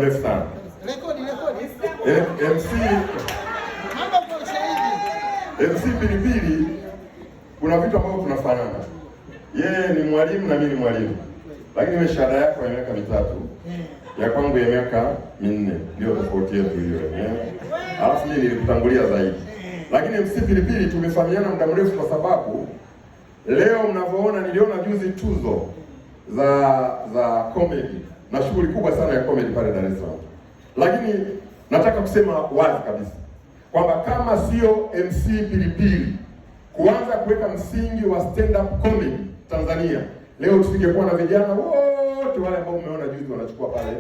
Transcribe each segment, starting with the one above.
mrefu sana. MC Pilipili kuna vitu ambavyo tunafanana. Yeye ni mwalimu na mimi ni mwalimu. Lakini wewe shahada yako ya miaka 3, ya kwangu ya miaka 4, ndio tofauti yetu hiyo. Alafu mimi nilikutangulia zaidi. Lakini MC Pilipili tumefahamiana muda mrefu kwa sababu leo mnavyoona, niliona juzi tuzo za comedy na shughuli kubwa sana ya comedy pale Dar es Salaam. Lakini nataka kusema wazi kabisa kwamba kama sio MC Pilipili kuanza kuweka msingi wa stand up comedy Tanzania, leo tusingekuwa na vijana wote wale ambao umeona juzi wanachukua pale.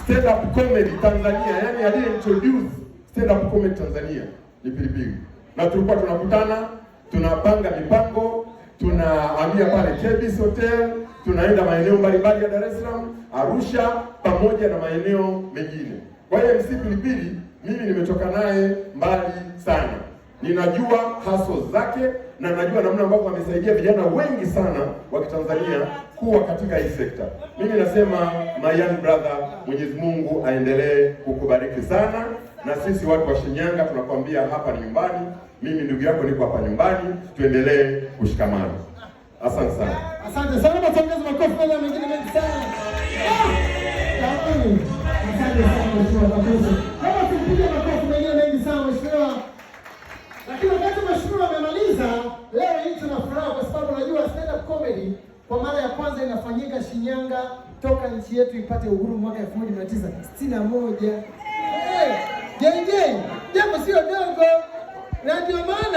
Stand up comedy Tanzania, yani aliye introduce stand up comedy Tanzania ni Pilipili. Na tulikuwa tunakutana, tunapanga mipango, tunahamia pale KBS Hotel, tunaenda maeneo mbalimbali ya Dar es Salaam, Arusha pamoja na maeneo mengine. Kwa hiyo MC Pilipili mimi nimetoka naye mbali sana. Ninajua hustle zake na najua namna ambavyo amesaidia vijana wengi sana wa Kitanzania kuwa katika hii sekta. Mimi nasema my young brother, Mwenyezi Mungu aendelee kukubariki sana, na sisi watu wa Shinyanga tunakwambia hapa ni nyumbani. Mimi ndugu yako niko hapa nyumbani, tuendelee kushikamana. Asante sana. Asante sana, matangazo makofi na mengine mengi sana. Jamani, asante sana mheshimiwa Kakuzi. Kama tupige makofi mengine mengi sana mheshimiwa. Lakini wakati mheshimiwa amemaliza, leo hii tuna furaha kwa sababu najua stand up comedy kwa mara ya kwanza inafanyika Shinyanga toka nchi yetu ipate uhuru mwaka 1961. JJ, jambo sio dogo. Na ndio maana